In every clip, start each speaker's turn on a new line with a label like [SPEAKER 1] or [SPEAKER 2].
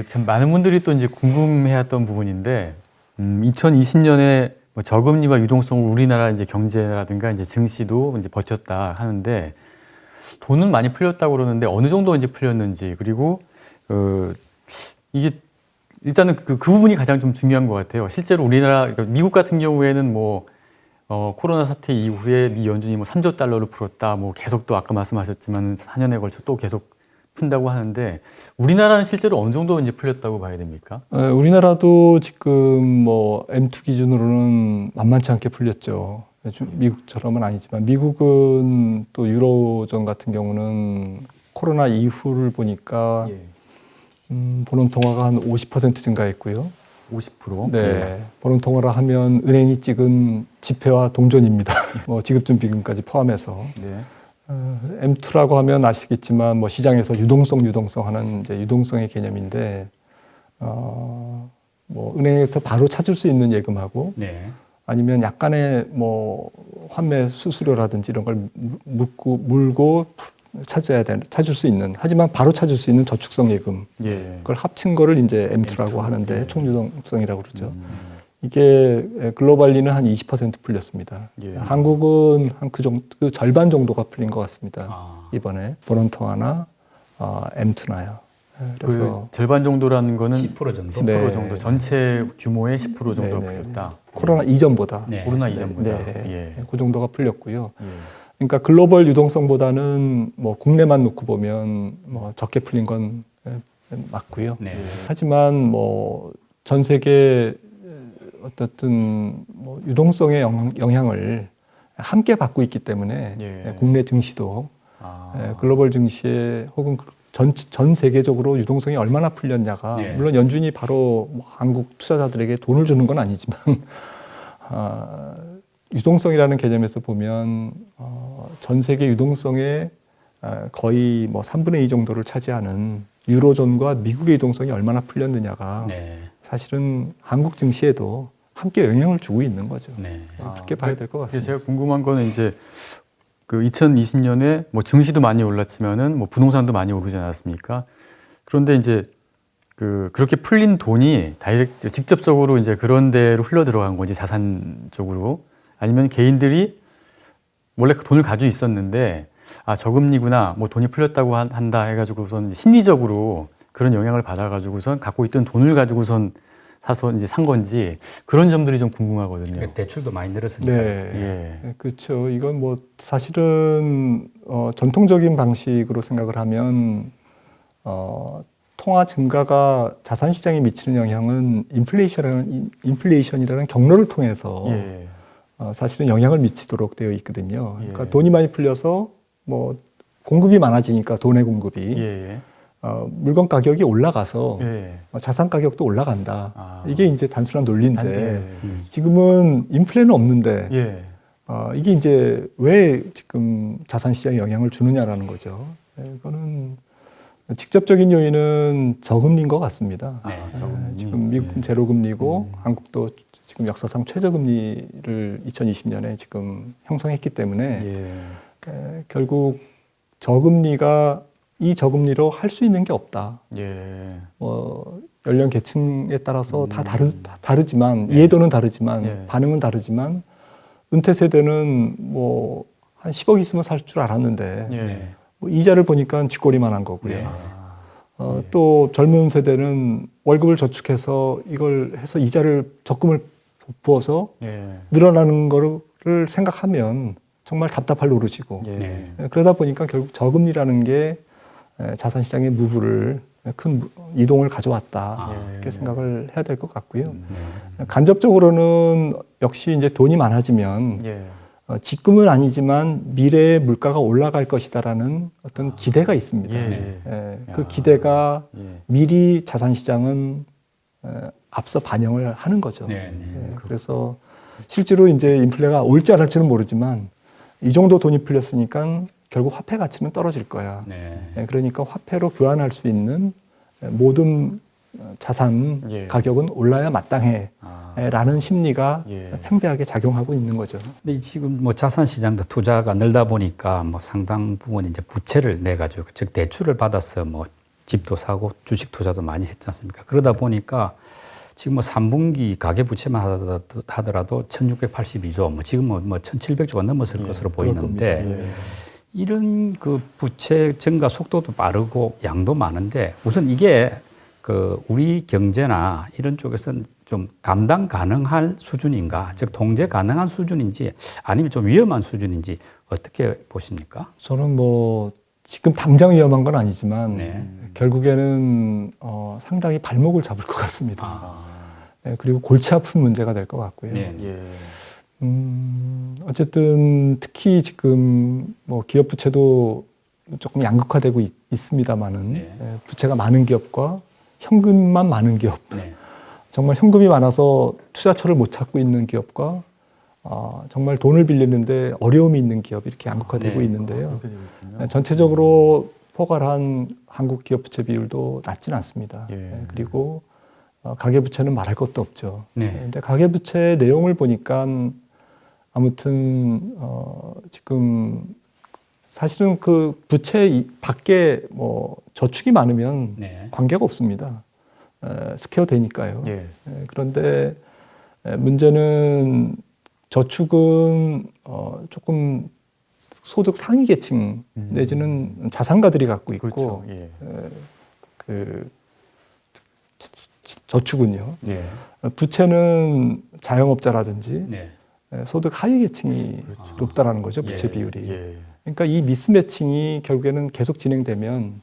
[SPEAKER 1] 참 많은 분들이 또 이제 궁금해했던 부분인데, 2020년에 뭐 저금리와 유동성을 우리나라 이제 경제라든가 이제 증시도 이제 버텼다 하는데, 돈은 많이 풀렸다고 그러는데 어느 정도 이제 풀렸는지, 그리고 이게 일단은 그 부분이 가장 좀 중요한 것 같아요. 실제로 우리나라, 그러니까 미국 같은 경우에는 뭐 코로나 사태 이후에 미 연준이 뭐 3조 달러를 풀었다, 뭐 계속 또 아까 말씀하셨지만 4년에 걸쳐 또 계속 푼다고 하는데, 우리나라는 실제로 어느 정도 이제 풀렸다고 봐야 됩니까?
[SPEAKER 2] 우리나라도 지금 뭐 M2 기준으로는 만만치 않게 풀렸죠. 미국처럼은 아니지만 미국은 또 유로존 같은 경우는 코로나 이후를 보니까 보는 통화가 한 50% 증가했고요.
[SPEAKER 1] 50%?
[SPEAKER 2] 네. 보는 통화라 하면 은행이 찍은 지폐와 동전입니다. 뭐 지급준비금까지 포함해서.
[SPEAKER 1] 네.
[SPEAKER 2] M2라고 하면 아시겠지만 뭐 시장에서 유동성 하는 이제 유동성의 개념인데 뭐 은행에서 바로 찾을 수 있는 예금하고
[SPEAKER 1] 네.
[SPEAKER 2] 아니면 약간의 뭐 환매 수수료라든지 이런 걸 물고 찾을 수 있는, 하지만 바로 찾을 수 있는 저축성 예금, 그걸 합친 거를 이제 M2라고 하는데 총유동성이라고 그러죠. 이게 글로벌리는 한 20% 풀렸습니다. 한국은 한 그 정도, 그 절반 정도가 풀린 것 같습니다. 이번에 보론통화나 M2나요. 그래서
[SPEAKER 1] 그 절반 정도라는 거는
[SPEAKER 3] 10% 정도?
[SPEAKER 1] 10% 정도, 전체 규모의 10% 정도가 풀렸다.
[SPEAKER 2] 코로나 이전보다.
[SPEAKER 1] 코로나 이전보다.
[SPEAKER 2] 그 정도가 풀렸고요. 그러니까 글로벌 유동성보다는 뭐 국내만 놓고 보면 뭐 적게 풀린 건 맞고요. 하지만 뭐 전 세계 어떻든 뭐 유동성의 영향을 함께 받고 있기 때문에 국내 증시도 글로벌 증시에 혹은 전 세계적으로 유동성이 얼마나 풀렸냐가 물론 연준이 바로 뭐 한국 투자자들에게 돈을 주는 건 아니지만 유동성이라는 개념에서 보면 전 세계 유동성의 거의 뭐 3분의 2 정도를 차지하는 유로존과 미국의 유동성이 얼마나 풀렸느냐가 사실은 한국 증시에도 함께 영향을 주고 있는 거죠. 그렇게 봐야 될 것 같습니다.
[SPEAKER 1] 제가 궁금한 거는 이제 그 2020년에 뭐 증시도 많이 올랐지만은 뭐 부동산도 많이 오르지 않았습니까? 그런데 이제 그렇게 풀린 돈이 직접적으로 이제 그런 데로 흘러 들어간 건지, 자산 쪽으로, 아니면 개인들이 원래 그 돈을 가지고 있었는데 저금리구나, 뭐 돈이 풀렸다고 한다 해가지고선 심리적으로 그런 영향을 받아가지고선 갖고 있던 돈을 가지고선 사서 이제 산 건지, 그런 점들이 좀 궁금하거든요.
[SPEAKER 3] 그러니까 대출도 많이 늘었으니까.
[SPEAKER 2] 그렇죠. 이건 뭐 사실은 전통적인 방식으로 생각을 하면 통화 증가가 자산 시장에 미치는 영향은 인플레이션이라는 경로를 통해서 사실은 영향을 미치도록 되어 있거든요. 그러니까 돈이 많이 풀려서 뭐 공급이 많아지니까 돈의 공급이 물건 가격이 올라가서 자산 가격도 올라간다. 이게 이제 단순한 논리인데 지금은 인플레는 없는데 이게 이제 왜 지금 자산 시장에 영향을 주느냐라는 거죠. 이거는 직접적인 요인은 저금리인 것 같습니다. 지금 미국은 제로금리고 한국도 지금 역사상 최저금리를 2020년에 지금 형성했기 때문에 결국 저금리가 이 저금리로 할 수 있는 게 없다. 연령 계층에 따라서 다 다르지만 이해도는 다르지만 반응은 다르지만 은퇴 세대는 뭐 한 10억 있으면 살 줄 알았는데 뭐 이자를 보니까 쥐꼬리만 한 거고요. 또 젊은 세대는 월급을 저축해서 이걸 해서 이자를 적금을 부어서 늘어나는 거를 생각하면 정말 답답할 노릇이고 그러다 보니까 결국 저금리라는 게 자산시장의 무브를 큰 이동을 가져왔다 이렇게 생각을 해야 될 것 같고요. 간접적으로는 역시 이제 돈이 많아지면 지금은 아니지만 미래에 물가가 올라갈 것이다라는 어떤 기대가 있습니다. 그 기대가 미리 자산시장은 앞서 반영을 하는 거죠. 그래서 실제로 이제 인플레가 올지 안 올지는 모르지만 이 정도 돈이 풀렸으니까 결국 화폐 가치는 떨어질 거야. 그러니까 화폐로 교환할 수 있는 모든 자산 가격은 올라야 마땅해. 라는 심리가 팽배하게 작용하고 있는 거죠.
[SPEAKER 3] 근데 지금 뭐 자산 시장도 투자가 늘다 보니까 뭐 상당 부분 이제 부채를 내 가지고, 즉 대출을 받아서 뭐 집도 사고 주식 투자도 많이 했지 않습니까? 그러다 보니까 지금 뭐 3분기 가계 부채만 하더라도 1682조, 뭐 지금 뭐 1700조가 넘었을 것으로 보이는데 이런 그 부채 증가 속도도 빠르고 양도 많은데 우선 이게 그 우리 경제나 이런 쪽에서는 좀 감당 가능한 수준인가, 즉 통제 가능한 수준인지 아니면 좀 위험한 수준인지 어떻게 보십니까?
[SPEAKER 2] 저는 뭐 지금 당장 위험한 건 아니지만 결국에는 상당히 발목을 잡을 것 같습니다. 네, 그리고 골치 아픈 문제가 될 것 같고요. 어쨌든 특히 지금 뭐 기업 부채도 조금 양극화되고 있습니다만은 부채가 많은 기업과 현금만 많은 기업, 정말 현금이 많아서 투자처를 못 찾고 있는 기업과 정말 돈을 빌리는데 어려움이 있는 기업 이렇게 양극화되고 있는데요. 전체적으로 포괄한 한국 기업 부채 비율도 낮지는 않습니다. 그리고 가계부채는 말할 것도 없죠. 근데 가계부채 내용을 보니까 아무튼 지금 사실은 그 부채 밖에 뭐 저축이 많으면 관계가 없습니다. 스퀘어 되니까요. 그런데 문제는 저축은 조금 소득 상위 계층 내지는 자산가들이 갖고 있고 그 저축은요. 부채는 자영업자라든지 소득 하위 계층이 높다라는 거죠. 부채 비율이. 그러니까 이 미스매칭이 결국에는 계속 진행되면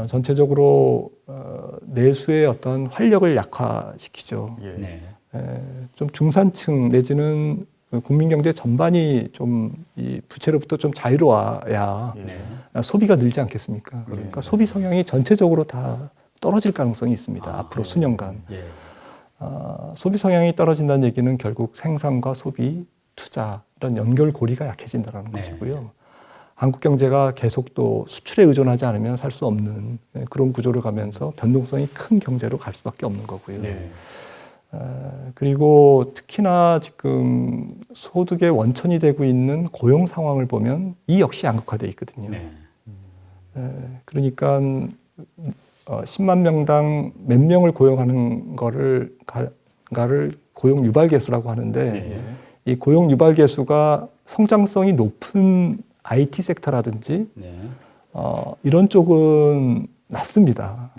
[SPEAKER 2] 전체적으로 내수의 어떤 활력을 약화시키죠. 좀 중산층 내지는 국민 경제 전반이 좀 이 부채로부터 좀 자유로워야 소비가 늘지 않겠습니까? 그러니까 소비 성향이 전체적으로 다 떨어질 가능성이 있습니다. 앞으로 수년간. 소비 성향이 떨어진다는 얘기는 결국 생산과 소비, 투자 이런 연결고리가 약해진다는 것이고요. 한국 경제가 계속 또 수출에 의존하지 않으면 살 수 없는 그런 구조를 가면서 변동성이 큰 경제로 갈 수밖에 없는 거고요. 그리고 특히나 지금 소득의 원천이 되고 있는 고용 상황을 보면 이 역시 양극화되어 있거든요. 그러니까 10만 명당 몇 명을 고용하는 거를 고용 유발 계수라고 하는데 이 고용 유발 계수가 성장성이 높은 IT 섹터라든지 이런 쪽은 낮습니다.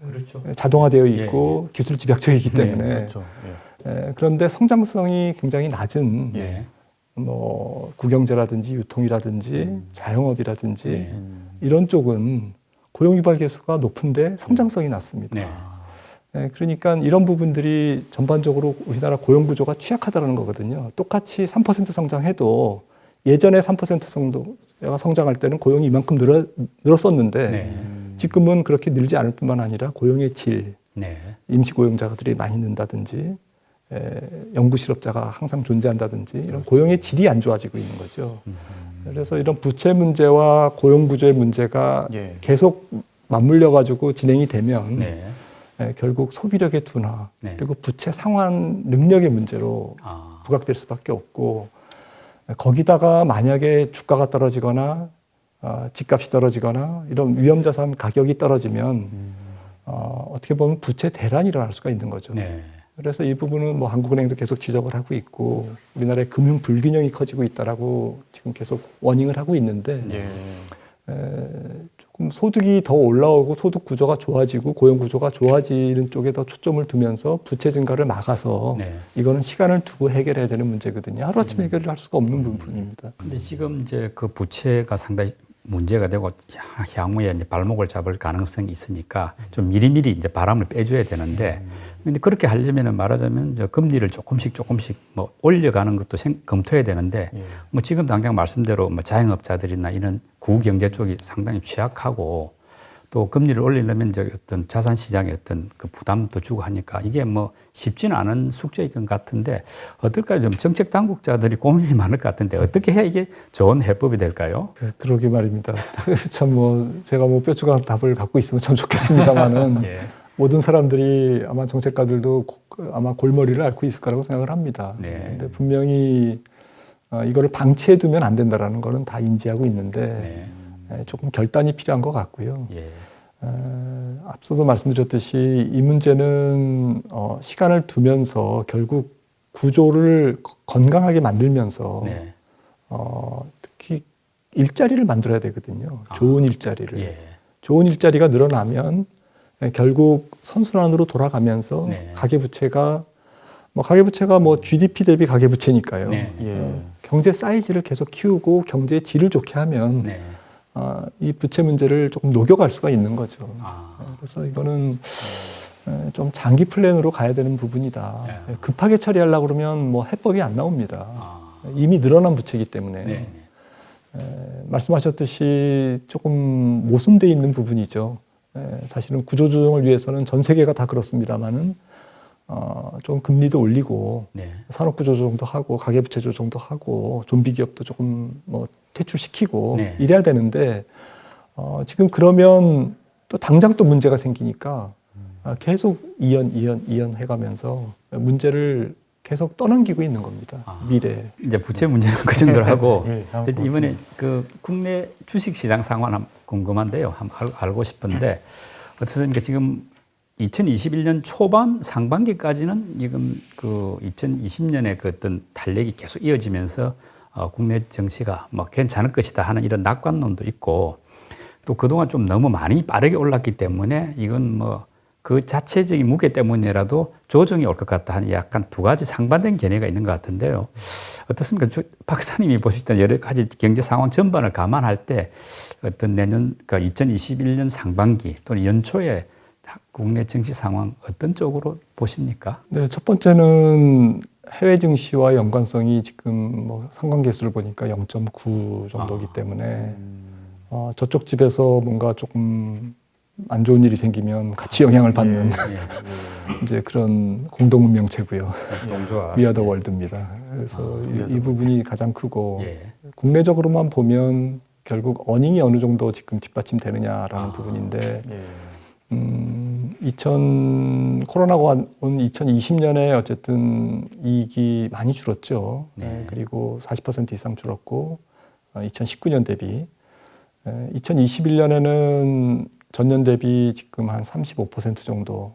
[SPEAKER 3] 그렇죠.
[SPEAKER 2] 자동화되어 있고 기술 집약적이기 때문에 그런데 성장성이 굉장히 낮은 뭐 구경제라든지 유통이라든지 자영업이라든지 이런 쪽은 고용 유발 계수가 높은데 성장성이 낮습니다. 그러니까 이런 부분들이 전반적으로 우리나라 고용 구조가 취약하다는 거거든요. 똑같이 3% 성장해도 예전에 3% 정도가 성장할 때는 고용이 이만큼 늘었었는데 지금은 그렇게 늘지 않을 뿐만 아니라 고용의 질, 임시 고용자들이 많이 는다든지 연구 실업자가 항상 존재한다든지 이런 고용의 질이 안 좋아지고 있는 거죠. 그래서 이런 부채 문제와 고용 구조의 문제가 계속 맞물려 가지고 진행이 되면 결국 소비력의 둔화 그리고 부채 상환 능력의 문제로 부각될 수밖에 없고 거기다가 만약에 주가가 떨어지거나 집값이 떨어지거나 이런 위험자산 가격이 떨어지면 어떻게 보면 부채 대란이 일어날 수가 있는 거죠. 그래서 이 부분은 뭐 한국은행도 계속 지적을 하고 있고 우리나라의 금융 불균형이 커지고 있다라고 지금 계속 워닝을 하고 있는데 조금 소득이 더 올라오고 소득 구조가 좋아지고 고용 구조가 좋아지는 쪽에 더 초점을 두면서 부채 증가를 막아서 이거는 시간을 두고 해결해야 되는 문제거든요. 하루아침에 해결을 할 수가 없는 부분입니다.
[SPEAKER 3] 근데 지금 이제 그 부채가 상당히 문제가 되고 향후에 이제 발목을 잡을 가능성이 있으니까 좀 미리미리 이제 바람을 빼줘야 되는데 근데 그렇게 하려면은 말하자면 이제 금리를 조금씩 뭐 올려가는 것도 검토해야 되는데 뭐 지금 당장 말씀대로 뭐 자영업자들이나 이런 구경제 쪽이 상당히 취약하고 또 금리를 올리려면 이제 어떤 자산 시장의 어떤 그 부담도 주고 하니까 이게 뭐 쉽지는 않은 숙제일 것 같은데 어떨까요? 좀 정책 당국자들이 고민이 많을 것 같은데 어떻게 해야 이게 좋은 해법이 될까요?
[SPEAKER 2] 그러게 말입니다. 참 뭐 제가 뭐 뾰족한 답을 갖고 있으면 참 좋겠습니다만은 모든 사람들이 아마 정책가들도 아마 골머리를 앓고 있을 거라고 생각을 합니다. 근데 분명히 이거를 방치해두면 안 된다라는 거는 다 인지하고 있는데 조금 결단이 필요한 것 같고요. 앞서도 말씀드렸듯이 이 문제는 시간을 두면서 결국 구조를 건강하게 만들면서
[SPEAKER 3] 네.
[SPEAKER 2] 특히 일자리를 만들어야 되거든요. 좋은 일자리를.
[SPEAKER 3] 예.
[SPEAKER 2] 좋은 일자리가 늘어나면 결국 선순환으로 돌아가면서
[SPEAKER 3] 네.
[SPEAKER 2] 가계부채가 뭐 GDP 대비 가계부채니까요.
[SPEAKER 3] 네.
[SPEAKER 1] 예.
[SPEAKER 2] 경제 사이즈를 계속 키우고 경제의 질을 좋게 하면
[SPEAKER 3] 네.
[SPEAKER 2] 이 부채 문제를 조금 녹여갈 수가 있는 거죠.
[SPEAKER 3] 아.
[SPEAKER 2] 그래서 이거는 좀 장기 플랜으로 가야 되는 부분이다.
[SPEAKER 3] 네.
[SPEAKER 2] 급하게 처리하려고 그러면 뭐 해법이 안 나옵니다.
[SPEAKER 3] 아.
[SPEAKER 2] 이미 늘어난 부채이기 때문에.
[SPEAKER 3] 네.
[SPEAKER 2] 말씀하셨듯이 조금 모순돼 있는 부분이죠. 사실은 구조조정을 위해서는 전 세계가 다 그렇습니다만은 좀 금리도 올리고
[SPEAKER 3] 네.
[SPEAKER 2] 산업구조 조정도 하고 가계부채 조정도 하고 좀비 기업도 조금 뭐 퇴출시키고
[SPEAKER 3] 네.
[SPEAKER 2] 이래야 되는데 지금 그러면 또 당장 또 문제가 생기니까 계속 이연 해가면서 문제를 계속 떠넘기고 있는 겁니다. 미래에.
[SPEAKER 3] 이제 부채 문제는 그 정도로 하고
[SPEAKER 1] 예, 다음
[SPEAKER 3] 일단 이번에 그 국내 주식 시장 상황 한번 궁금한데요. 한번 알고 싶은데 어떻습니까? 지금 2021년 초반 상반기까지는 지금 그 2020년에 그 어떤 탄력이 계속 이어지면서 국내 증시가 뭐 괜찮을 것이다 하는 이런 낙관론도 있고 또 그동안 좀 너무 많이 빠르게 올랐기 때문에 이건 뭐 그 자체적인 무게 때문이라도 조정이 올 것 같다 하는 약간 두 가지 상반된 견해가 있는 것 같은데요. 어떻습니까? 박사님이 보실 때 여러 가지 경제 상황 전반을 감안할 때 어떤 내년, 그러니까 2021년 상반기 또는 연초에 국내 증시 상황 어떤 쪽으로 보십니까?
[SPEAKER 2] 네, 첫 번째는 해외 증시와 연관성이 지금 뭐 상관계수를 보니까 0.9 정도이기 때문에 저쪽 집에서 뭔가 조금 안 좋은 일이 생기면 같이 영향을 받는 이제 그런 공동 운명체고요.
[SPEAKER 3] 동조화.
[SPEAKER 2] 위아더 월드입니다. 그래서 이 부분이 가장 크고 국내적으로만 보면 결국 어닝이 어느 정도 지금 뒷받침되느냐라는 부분인데 코로나가 온 2020년에 어쨌든 이익이 많이 줄었죠. 그리고 40% 이상 줄었고 2019년 대비 2021년에는 전년 대비 지금 한 35% 정도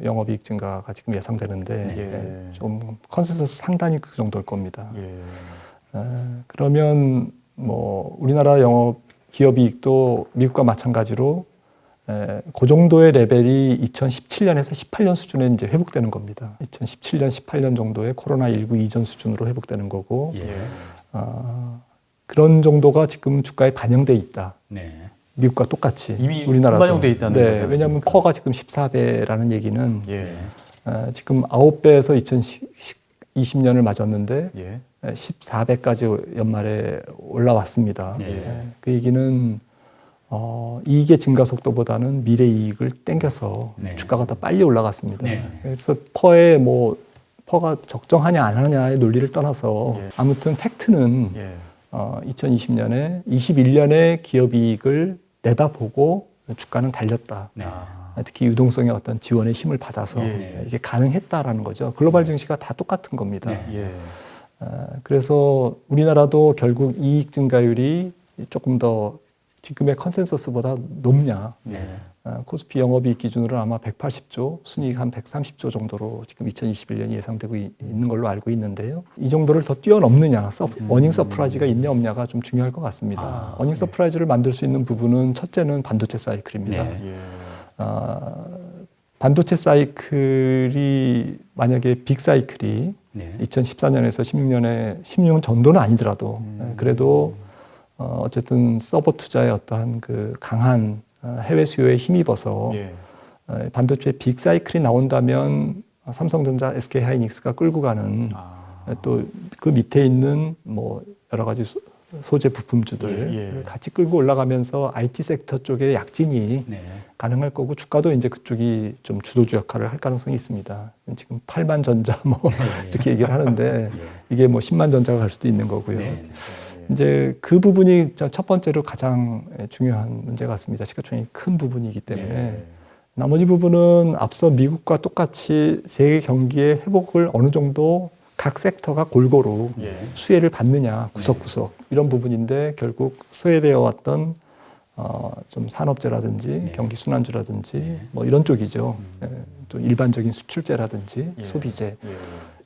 [SPEAKER 2] 영업이익 증가가 지금 예상되는데 좀 컨센서스 상단이 그 정도일 겁니다. 그러면 뭐 우리나라 영업 기업이익도 미국과 마찬가지로 그 정도의 레벨이 2017년에서 18년 수준에 이제 회복되는 겁니다. 2017년, 18년 정도의 코로나19 이전 수준으로 회복되는 거고 그런 정도가 지금 주가에 반영돼 있다. 미국과 똑같이
[SPEAKER 1] 이미
[SPEAKER 2] 우리나라도
[SPEAKER 1] 반영돼 있다는 거죠.
[SPEAKER 2] 왜냐하면 퍼가 지금 14배라는 얘기는 지금 9배에서 2020년을 맞았는데 14배까지 연말에 올라왔습니다. 그 얘기는 이익의 증가 속도보다는 미래 이익을 땡겨서 주가가 더 빨리 올라갔습니다. 그래서 퍼가 적정하냐 안 하냐의 논리를 떠나서 아무튼 팩트는 2020년에 21년에 기업이익을 내다보고 주가는 달렸다. 특히 유동성의 어떤 지원의 힘을 받아서 이게 가능했다라는 거죠. 글로벌 증시가 다 똑같은 겁니다. 그래서 우리나라도 결국 이익 증가율이 조금 더 지금의 컨센서스보다 높냐. 코스피 영업이익 기준으로 아마 180조, 순이익 한 130조 정도로 지금 2021년이 예상되고 있는 걸로 알고 있는데요. 이 정도를 더 뛰어넘느냐, 어닝 서프라이즈가 있냐 없냐가 좀 중요할 것 같습니다. 어닝 서프라이즈를 만들 수 있는 부분은 첫째는 반도체 사이클입니다. 반도체 사이클이 만약에 빅 사이클이 2014년에서 16년 정도는 아니더라도 그래도 어쨌든 서버 투자의 어떠한 그 강한 해외 수요에 힘입어서 반도체 빅 사이클이 나온다면 삼성전자, SK 하이닉스가 끌고 가는 또 그 밑에 있는 뭐 여러 가지 소재 부품주들 같이 끌고 올라가면서 IT 섹터 쪽의 약진이 가능할 거고 주가도 이제 그쪽이 좀 주도주 역할을 할 가능성이 있습니다. 지금 8만 전자 뭐 이렇게 얘기를 하는데 이게 뭐 10만 전자가 갈 수도 있는 거고요. 이제 그 부분이 첫 번째로 가장 중요한 문제 같습니다. 시가총액이 큰 부분이기 때문에 나머지 부분은 앞서 미국과 똑같이 세계 경기의 회복을 어느 정도 각 섹터가 골고루 수혜를 받느냐 구석구석 이런 부분인데 결국 소외되어 왔던 좀 산업재라든지
[SPEAKER 3] 네.
[SPEAKER 2] 경기순환주라든지
[SPEAKER 3] 네.
[SPEAKER 2] 뭐 이런 쪽이죠. 또 일반적인 수출재라든지
[SPEAKER 1] 예.
[SPEAKER 2] 소비재
[SPEAKER 1] 예.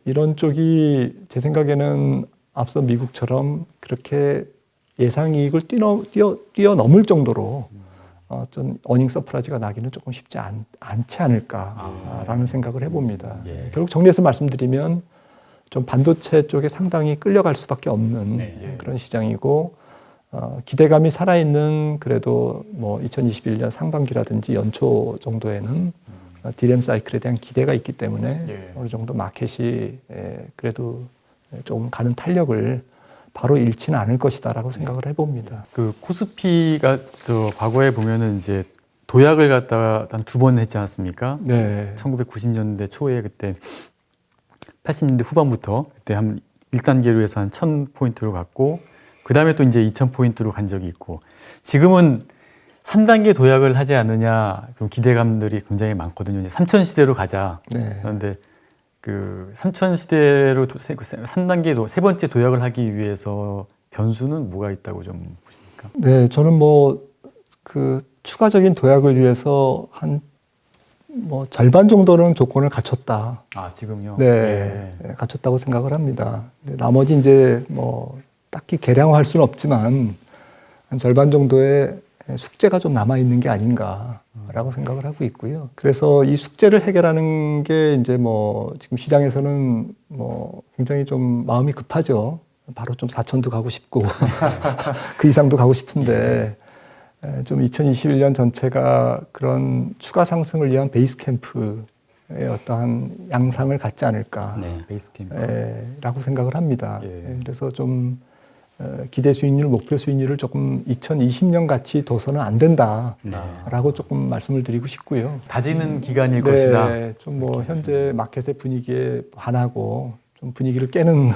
[SPEAKER 2] 이런 쪽이 제 생각에는 앞서 미국처럼 그렇게 예상이익을 뛰어넘을 정도로 좀 어닝 서프라이즈가 나기는 조금 쉽지 않지 않을까라는 생각을 해봅니다.
[SPEAKER 3] 예.
[SPEAKER 2] 결국 정리해서 말씀드리면 좀 반도체 쪽에 상당히 끌려갈 수밖에 없는
[SPEAKER 3] 네.
[SPEAKER 2] 그런 시장이고 기대감이 살아있는 그래도 뭐 2021년 상반기라든지 연초 정도에는 디램 사이클에 대한 기대가 있기 때문에
[SPEAKER 1] 예.
[SPEAKER 2] 어느 정도 마켓이 그래도 좀 가는 탄력을 바로 잃지는 않을 것이다라고 생각을 해봅니다.
[SPEAKER 1] 그 코스피가 저 과거에 보면은 이제 도약을 갖다가 한 2번 했지 않았습니까?
[SPEAKER 2] 네.
[SPEAKER 1] 1990년대 초에 그때 80년대 후반부터 그때 한 1단계로 해서 한 1000포인트로 갔고 그 다음에 또 이제 2000포인트로 간 적이 있고 지금은 3단계 도약을 하지 않느냐 그런 기대감들이 굉장히 많거든요. 이제 3000시대로 가자.
[SPEAKER 2] 네.
[SPEAKER 1] 그런데 그 3000시대로 3단계 세 번째 도약을 하기 위해서 변수는 뭐가 있다고 좀 보십니까?
[SPEAKER 2] 네, 저는 뭐 그 추가적인 도약을 위해서 한 뭐 절반 정도는 조건을 갖췄다.
[SPEAKER 1] 아, 지금요?
[SPEAKER 2] 네, 네, 갖췄다고 생각을 합니다. 나머지 이제 뭐 딱히 계량화할 수는 없지만 한 절반 정도의 숙제가 좀 남아 있는 게 아닌가라고 생각을 하고 있고요. 그래서 이 숙제를 해결하는 게 이제 뭐 지금 시장에서는 뭐 굉장히 좀 마음이 급하죠. 바로 좀 4천도 가고 싶고 그 이상도 가고 싶은데 좀 2021년 전체가 그런 추가 상승을 위한 베이스 캠프의 어떠한 양상을 갖지 않을까
[SPEAKER 3] 네.
[SPEAKER 1] 베이스 캠프.
[SPEAKER 2] 라고 생각을 합니다.
[SPEAKER 1] 예.
[SPEAKER 2] 그래서 좀 기대 수익률, 목표 수익률을 조금 2020년 같이 둬서는 안 된다라고 조금 말씀을 드리고 싶고요.
[SPEAKER 1] 다지는 기간일 것이다.
[SPEAKER 2] 네, 좀 뭐 현재 마켓의 분위기에 반하고 좀 분위기를 깨는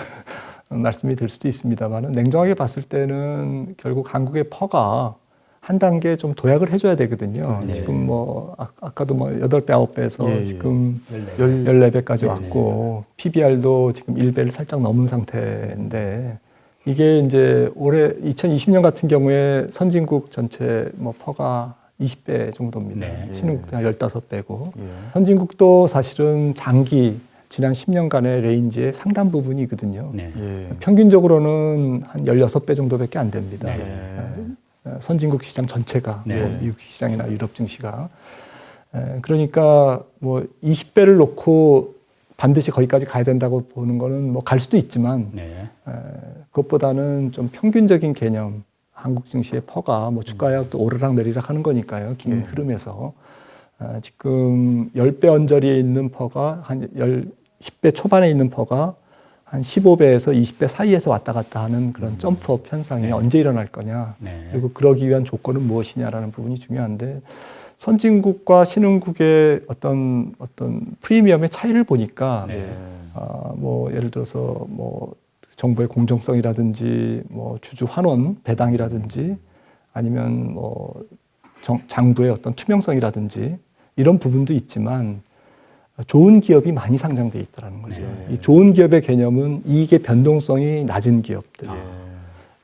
[SPEAKER 2] 말씀이 될 수도 있습니다만은 냉정하게 봤을 때는 결국 한국의 퍼가 한 단계 좀 도약을 해줘야 되거든요.
[SPEAKER 3] 네.
[SPEAKER 2] 지금 뭐 아까도 뭐 8배, 9배에서
[SPEAKER 1] 예, 예.
[SPEAKER 2] 지금
[SPEAKER 3] 14배.
[SPEAKER 2] 14배까지
[SPEAKER 1] 네,
[SPEAKER 2] 왔고 PBR도 지금 1배를 살짝 넘은 상태인데 이게 이제 올해 2020년 같은 경우에 선진국 전체 뭐 퍼가 20배 정도입니다.
[SPEAKER 3] 네.
[SPEAKER 2] 신흥국 한 15배고
[SPEAKER 1] 예.
[SPEAKER 2] 선진국도 사실은 장기 지난 10년간의 레인지의 상당 부분이거든요.
[SPEAKER 3] 네.
[SPEAKER 1] 예.
[SPEAKER 2] 평균적으로는 한 16배 정도밖에 안 됩니다.
[SPEAKER 1] 네.
[SPEAKER 2] 선진국 시장 전체가
[SPEAKER 3] 네.
[SPEAKER 2] 뭐 미국 시장이나 유럽 증시가 그러니까 뭐 20배를 놓고 반드시 거기까지 가야 된다고 보는 거는 뭐 갈 수도 있지만
[SPEAKER 3] 네.
[SPEAKER 2] 그것보다는 좀 평균적인 개념 한국 증시의 퍼가 뭐 주가 하락도 오르락 내리락 하는 거니까요. 긴 흐름에서 지금 10배 언저리에 있는 퍼가 한 10배 초반에 있는 퍼가 한 15배에서 20배 사이에서 왔다 갔다 하는 그런 점프업 현상이 언제 일어날 거냐.
[SPEAKER 3] 네.
[SPEAKER 2] 그리고 그러기 위한 조건은 무엇이냐라는 부분이 중요한데 선진국과 신흥국의 어떤 프리미엄의 차이를 보니까
[SPEAKER 3] 네.
[SPEAKER 2] 뭐 예를 들어서 뭐 정부의 공정성이라든지 뭐 주주 환원 배당이라든지 아니면 뭐 장부의 어떤 투명성이라든지 이런 부분도 있지만 좋은 기업이 많이 상장돼 있다는 거죠.
[SPEAKER 3] 네.
[SPEAKER 2] 이 좋은 기업의 개념은 이익의 변동성이 낮은 기업들.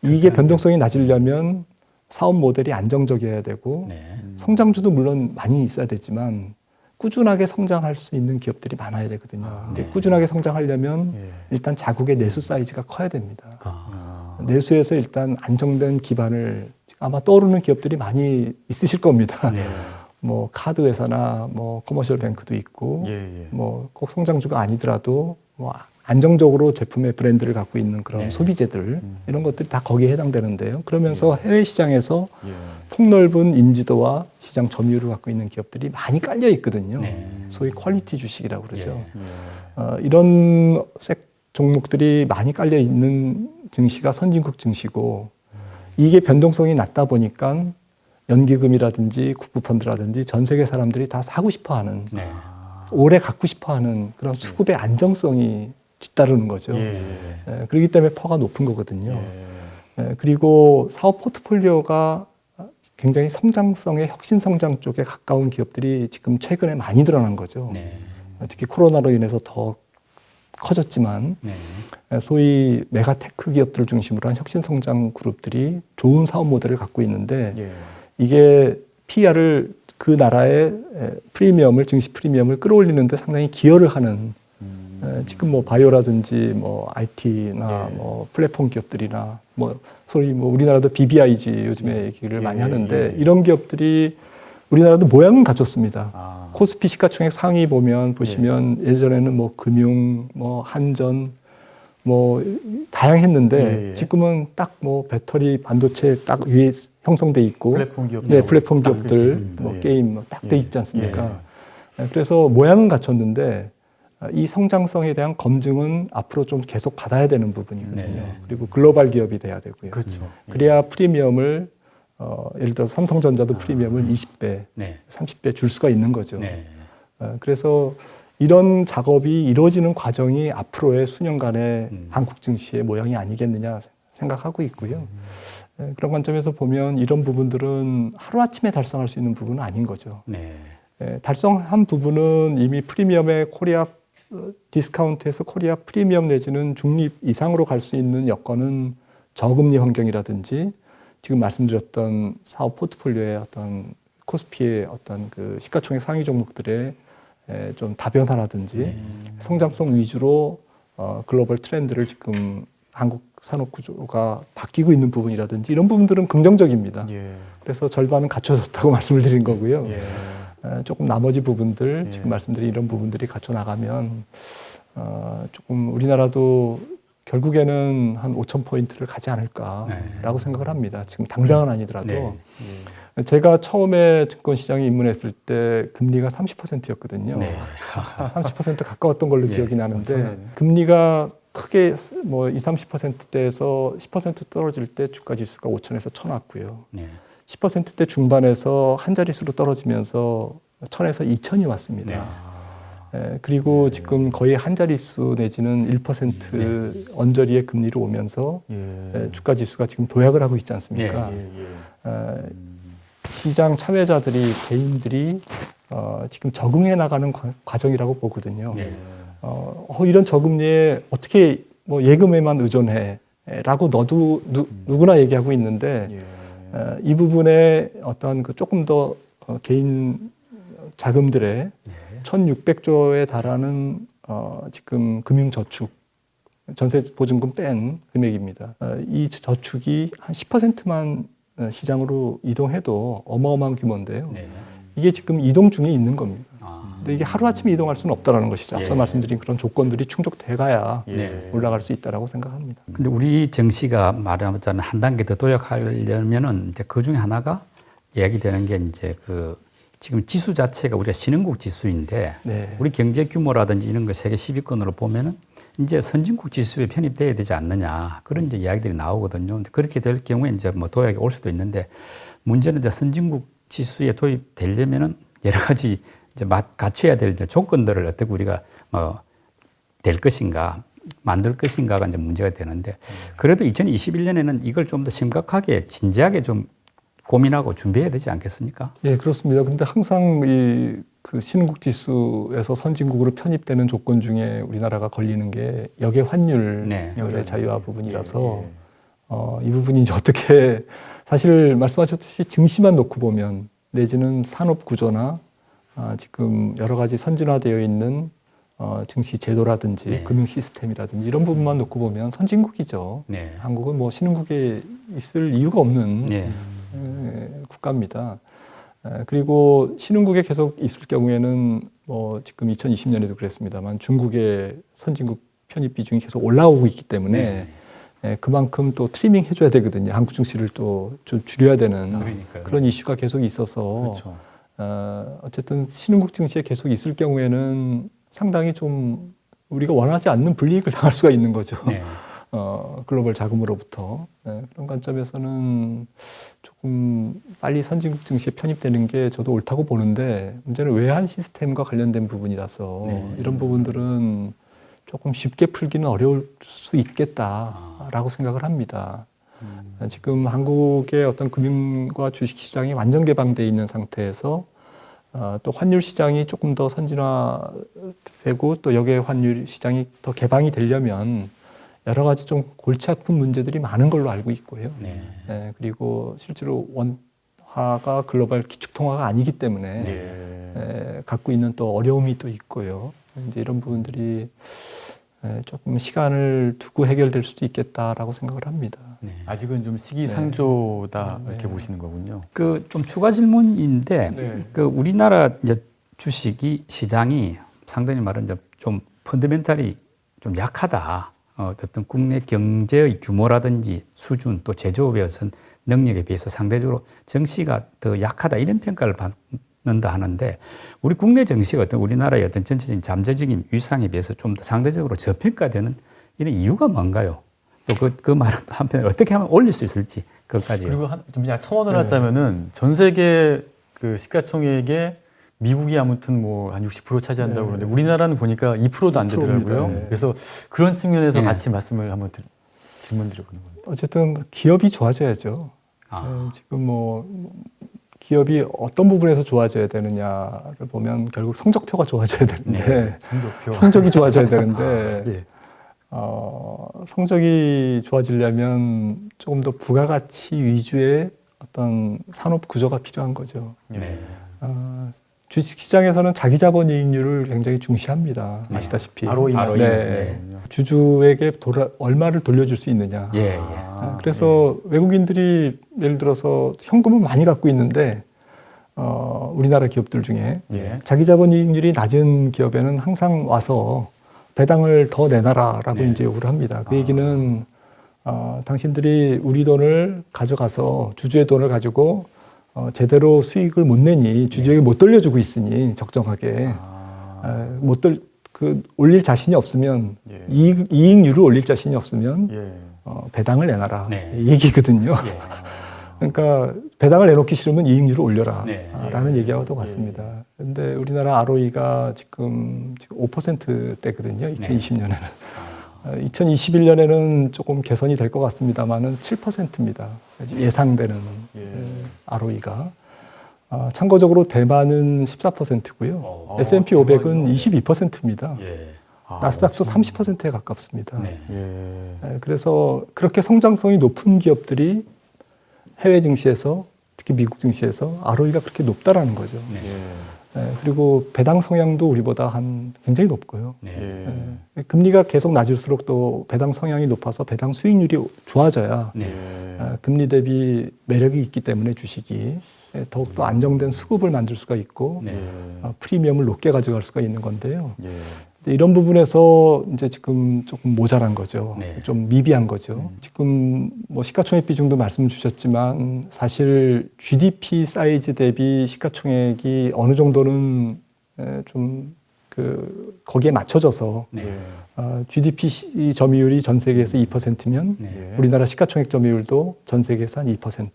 [SPEAKER 2] 이익의 변동성이 낮으려면 사업 모델이 안정적이어야 되고
[SPEAKER 3] 네.
[SPEAKER 2] 성장주도 물론 많이 있어야 되지만 꾸준하게 성장할 수 있는 기업들이 많아야 되거든요. 근데
[SPEAKER 3] 네.
[SPEAKER 2] 꾸준하게 성장하려면
[SPEAKER 1] 예.
[SPEAKER 2] 일단 자국의 내수 사이즈가 커야 됩니다.
[SPEAKER 3] 아.
[SPEAKER 2] 내수에서 일단 안정된 기반을 아마 떠오르는 기업들이 많이 있으실 겁니다.
[SPEAKER 3] 네.
[SPEAKER 2] 뭐 카드 회사나 뭐 커머셜 뱅크도 있고
[SPEAKER 1] 예, 예.
[SPEAKER 2] 뭐 꼭 성장주가 아니더라도 뭐 안정적으로 제품의 브랜드를 갖고 있는 그런
[SPEAKER 3] 네.
[SPEAKER 2] 소비재들 이런 것들이 다 거기에 해당되는데요. 그러면서 해외 시장에서
[SPEAKER 1] 예.
[SPEAKER 2] 폭넓은 인지도와 시장 점유율을 갖고 있는 기업들이 많이 깔려 있거든요.
[SPEAKER 3] 네.
[SPEAKER 2] 소위 퀄리티 주식이라고 그러죠.
[SPEAKER 1] 예.
[SPEAKER 2] 이런 종목들이 많이 깔려 있는 증시가 선진국 증시고 이게 변동성이 낮다 보니까 연기금이라든지 국부펀드라든지 전 세계 사람들이 다 사고 싶어하는
[SPEAKER 3] 네.
[SPEAKER 2] 오래 갖고 싶어하는 그런 수급의 안정성이 뒤따르는 거죠.
[SPEAKER 1] 예.
[SPEAKER 2] 그렇기 때문에 퍼가 높은 거거든요.
[SPEAKER 1] 예.
[SPEAKER 2] 그리고 사업 포트폴리오가 굉장히 성장성의 혁신 성장 쪽에 가까운 기업들이 지금 최근에 많이 드러난 거죠.
[SPEAKER 3] 네.
[SPEAKER 2] 특히 코로나로 인해서 더 커졌지만
[SPEAKER 3] 네.
[SPEAKER 2] 소위 메가테크 기업들을 중심으로 한 혁신 성장 그룹들이 좋은 사업 모델을 갖고 있는데
[SPEAKER 1] 예.
[SPEAKER 2] 이게 PER을 그 나라의 프리미엄을 증시 프리미엄을 끌어올리는데 상당히 기여를 하는 지금 뭐 바이오라든지 뭐 IT나 뭐 플랫폼 기업들이나 뭐 소위 뭐 우리나라도 BBIG 요즘에 얘기를 많이 하는데 이런 기업들이 우리나라도 모양은 갖췄습니다. 코스피 시가총액 상위 보시면 예전에는 뭐 금융, 뭐 한전, 뭐 다양했는데 지금은 딱 뭐 배터리 반도체 딱 위에 형성돼 있고
[SPEAKER 1] 플랫폼 기업,
[SPEAKER 2] 플랫폼 기업들, 뭐 게임 뭐 딱 돼 있지 않습니까? 그래서 모양은 갖췄는데 이 성장성에 대한 검증은 앞으로 좀 계속 받아야 되는 부분이거든요. 그리고 글로벌 기업이 돼야 되고요.
[SPEAKER 1] 그렇죠.
[SPEAKER 2] 그래야 프리미엄을 예를 들어 삼성전자도 프리미엄을 20배, 30배 줄 수가 있는 거죠. 그래서 이런 작업이 이루어지는 과정이 앞으로의 수년간의 한국 증시의 모양이 아니겠느냐 생각하고 있고요. 그런 관점에서 보면 이런 부분들은 하루아침에 달성할 수 있는 부분은 아닌 거죠. 달성한 부분은 이미 프리미엄의 코리아 디스카운트에서 코리아 프리미엄 내지는 중립 이상으로 갈 수 있는 여건은 저금리 환경이라든지 지금 말씀드렸던 사업 포트폴리오의 어떤 코스피의 어떤 그 시가총액 상위 종목들의 좀 다변화라든지 성장성 위주로 글로벌 트렌드를 지금 한국 산업 구조가 바뀌고 있는 부분이라든지 이런 부분들은 긍정적입니다. 그래서 절반은 갖춰졌다고 말씀을 드린 거고요. 조금 나머지 부분들 지금 말씀드린 이런 부분들이 갖춰 나가면 조금 우리나라도 결국에는 한 5,000포인트를 가지 않을까라고 생각을 합니다. 지금 당장은 아니더라도. 제가 처음에 증권시장에 입문했을 때 금리가 30%였거든요. 30% 가까웠던 걸로 기억이 나는데 금리가 크게 뭐 20, 30%대에서 10% 떨어질 때 주가지수가 5,000에서 1,000 왔고요. 10%대 중반에서 한 자릿수로 떨어지면서 1,000에서 2,000이 왔습니다. 그리고 지금 거의 한 자릿수 내지는 1% 언저리의 금리로 오면서 주가지수가 지금 도약을 하고 있지 않습니까? 시장 참여자들이 개인들이 지금 적응해 나가는 과정이라고 보거든요. 이런 저금리에 어떻게 뭐 예금에만 의존해라고 누구나 얘기하고 있는데 이 부분에 어떤 그 조금 더 개인 자금들의 1,600조에 달하는 지금 금융저축 전세보증금 뺀 금액입니다. 이 저축이 한 10%만 시장으로 이동해도 어마어마한 규모인데요. 이게 지금 이동 중에 있는 겁니다. 근데 이게 하루아침에 이동할 수는 없다는 것이죠. 앞서 말씀드린 그런 조건들이 충족돼 가야 올라갈 수 있다고 생각합니다.
[SPEAKER 3] 근데 우리 증시가 말하자면 한 단계 더 도약하려면은 이제 그 중에 하나가 이야기되는 게 이제 그 지금 지수 자체가 우리가 신흥국 지수인데 우리 경제 규모라든지 이런 거 세계 10위권으로 보면은 이제 선진국 지수에 편입돼야 되지 않느냐 그런 이제 이야기들이 나오거든요. 근데 그렇게 될 경우에 이제 뭐 도약이 올 수도 있는데 문제는 이제 선진국 지수에 도입되려면은 여러 가지 이제 갖춰야 될 조건들을 어떻게 우리가 될 것인가 만들 것인가가 이제 문제가 되는데 그래도 2021년에는 이걸 좀 더 심각하게 진지하게 좀 고민하고 준비해야 되지 않겠습니까?
[SPEAKER 2] 네, 그렇습니다. 근데 항상 그 신흥국 지수에서 선진국으로 편입되는 조건 중에 우리나라가 걸리는 게 역의 환율의 자유화 부분이라서 이 부분이 이제 어떻게 사실 말씀하셨듯이 증시만 놓고 보면 내지는 산업 구조나 지금 여러 가지 선진화되어 있는 증시 제도라든지 금융 시스템이라든지 이런 부분만 놓고 보면 선진국이죠. 한국은 뭐 신흥국에 있을 이유가 없는 국가입니다. 그리고 신흥국에 계속 있을 경우에는 뭐 지금 2020년에도 그랬습니다만 중국의 선진국 편입 비중이 계속 올라오고 있기 때문에 그만큼 또 트리밍 해줘야 되거든요. 한국 증시를 또 좀 줄여야 되는 그런 이슈가 계속 있어서 어쨌든 신흥국 증시에 계속 있을 경우에는 상당히 좀 우리가 원하지 않는 불이익을 당할 수가 있는 거죠. 글로벌 자금으로부터. 그런 관점에서는 조금 빨리 선진국 증시에 편입되는 게 저도 옳다고 보는데 문제는 외환 시스템과 관련된 부분이라서 이런 부분들은 조금 쉽게 풀기는 어려울 수 있겠다라고 생각을 합니다. 지금 한국의 어떤 금융과 주식 시장이 완전 개방되어 있는 상태에서 또 환율 시장이 조금 더 선진화되고 또 여기에 환율 시장이 더 개방이 되려면 여러 가지 좀 골치 아픈 문제들이 많은 걸로 알고 있고요. 그리고 실제로 통화가 글로벌 기축 통화가 아니기 때문에 갖고 있는 또 어려움이 또 있고요. 이제 이런 부분들이 조금 시간을 두고 해결될 수도 있겠다라고 생각을 합니다.
[SPEAKER 1] 아직은 좀 시기상조다 이렇게 보시는 거군요.
[SPEAKER 3] 그 좀 추가 질문인데 그 우리나라 이제 주식이 시장이 상당히 말은 좀 펀더멘탈이 좀 약하다. 어떤 국내 경제의 규모라든지 수준 또 제조업의 어떤 능력에 비해서 상대적으로 정시가 더 약하다 이런 평가를 받는다 하는데 우리 국내 정시가 어떤 우리나라의 어떤 전체적인 잠재적인 위상에 비해서 좀 더 상대적으로 저평가되는 이런 이유가 뭔가요? 또 그 말은 한편 어떻게 하면 올릴 수 있을지 그것까지.
[SPEAKER 1] 그리고 좀 첨언을 하자면은 전 세계 그 시가총액의 미국이 아무튼 뭐 한 60% 차지한다고 그러는데 우리나라는 보니까 2%도 안 되더라고요. 그래서 그런 측면에서 같이 말씀을 한번 질문 드려보는 겁니다.
[SPEAKER 2] 어쨌든 기업이 좋아져야죠. 지금 뭐 기업이 어떤 부분에서 좋아져야 되느냐를 보면 결국 성적표가 좋아져야 되는데 성적이 좋아져야 되는데 성적이 좋아지려면 조금 더 부가가치 위주의 어떤 산업 구조가 필요한 거죠. 주식시장에서는 자기자본이익률을 굉장히 중시합니다. 아시다시피.
[SPEAKER 1] ROE.
[SPEAKER 2] 주주에게 얼마를 돌려줄 수 있느냐. 그래서 외국인들이 예를 들어서 현금을 많이 갖고 있는데 우리나라 기업들 중에 자기자본이익률이 낮은 기업에는 항상 와서 배당을 더 내놔라라고 이제 요구를 합니다. 그 얘기는 당신들이 우리 돈을 가져가서 주주의 돈을 가지고 제대로 수익을 못 내니 주주에게 못 돌려주고 있으니 적정하게 올릴 자신이 없으면 이익률을 올릴 자신이 없으면 배당을 내놔라 이 얘기거든요. 그러니까 배당을 내놓기 싫으면 이익률을 올려라 라는 얘기하고 똑같습니다. 그런데 우리나라 ROE가 지금 5%대거든요. 2020년에는. 2021년에는 조금 개선이 될 것 같습니다만은 7%입니다. 예상되는 ROE가. 참고적으로 대만은 14%고요. S&P 500은 22%입니다. 나스닥도 30%에 가깝습니다. 그래서 그렇게 성장성이 높은 기업들이 해외 증시에서 특히 미국 증시에서 ROE가 그렇게 높다라는 거죠. 그리고 배당 성향도 우리보다 굉장히 높고요. 금리가 계속 낮을수록 또 배당 성향이 높아서 배당 수익률이 좋아져야 금리 대비 매력이 있기 때문에 주식이 더욱더 안정된 수급을 만들 수가 있고 프리미엄을 높게 가져갈 수가 있는 건데요. 이런 부분에서 이제 지금 조금 모자란 거죠. 좀 미비한 거죠. 지금 뭐 시가총액 비중도 말씀 주셨지만 사실 GDP 사이즈 대비 시가총액이 어느 정도는 좀 거기에 맞춰져서 GDP 점유율이 전 세계에서 2%면 우리나라 시가총액 점유율도 전 세계에서 한 2%.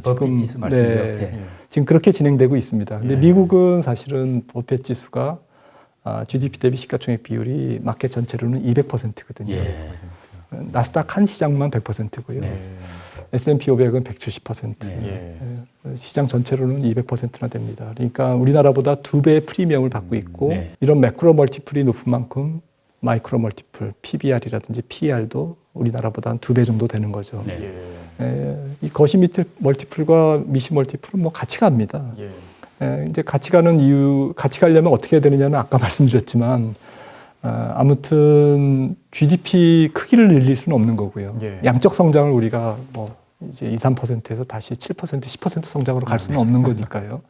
[SPEAKER 3] 지금 지수 말씀이죠.
[SPEAKER 2] 지금 그렇게 진행되고 있습니다. 근데 미국은 사실은 버핏 지수가 GDP 대비 시가총액 비율이 마켓 전체로는 200%거든요. 나스닥 한 시장만 100%고요. S&P 500은 170%. 시장 전체로는 200%나 됩니다. 그러니까 우리나라보다 2배의 프리미엄을 받고 있고 이런 매크로 멀티플이 높은 만큼 마이크로 멀티플, PBR이라든지 PER도 우리나라보다 한 2배 정도 되는 거죠. 이 거시 멀티플과 미시 멀티플은 뭐 같이 갑니다. 이제 같이 가려면 어떻게 해야 되느냐는 아까 말씀드렸지만, 아무튼 GDP 크기를 늘릴 수는 없는 거고요. 양적 성장을 우리가 뭐 이제 2, 3%에서 다시 7%, 10% 성장으로 갈 수는 없는 거니까요.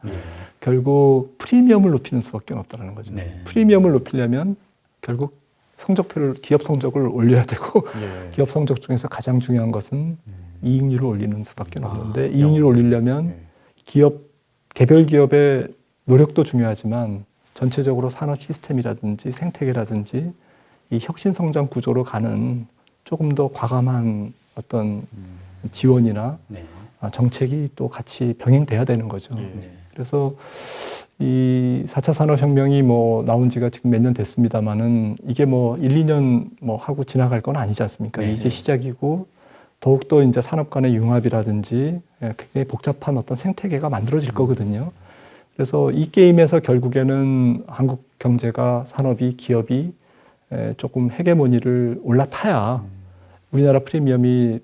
[SPEAKER 2] 결국 프리미엄을 높이는 수밖에 없다는 거죠. 프리미엄을 높이려면 결국 기업 성적을 올려야 되고, 기업 성적 중에서 가장 중요한 것은 이익률을 올리는 수밖에 없는데, 이익률을 올리려면 개별 기업의 노력도 중요하지만 전체적으로 산업 시스템이라든지 생태계라든지 이 혁신 성장 구조로 가는 조금 더 과감한 어떤 지원이나 정책이 또 같이 병행돼야 되는 거죠. 그래서 이 4차 산업혁명이 뭐 나온 지가 지금 몇 년 됐습니다만은 이게 뭐 1, 2년 뭐 하고 지나갈 건 아니지 않습니까? 이제 시작이고 더욱더 이제 산업 간의 융합이라든지 굉장히 복잡한 어떤 생태계가 만들어질 거거든요. 그래서 이 게임에서 결국에는 한국 경제가, 산업이, 기업이 조금 헤게모니를 올라타야 우리나라 프리미엄이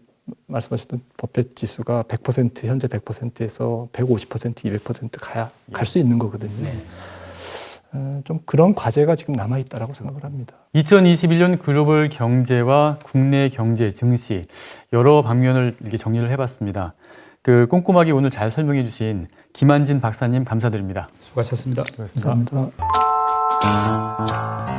[SPEAKER 2] 말씀하셨던 버핏 지수가 100% 현재 100%에서 150%, 200% 가야 갈 수 있는 거거든요. 좀 그런 과제가 지금 남아 있다라고 생각을 합니다.
[SPEAKER 1] 2021년 글로벌 경제와 국내 경제 증시 여러 방면을 이렇게 정리를 해봤습니다. 그 꼼꼼하게 오늘 잘 설명해 주신 김한진 박사님 감사드립니다.
[SPEAKER 3] 수고하셨습니다.
[SPEAKER 1] 수고하셨습니다.
[SPEAKER 2] 감사합니다.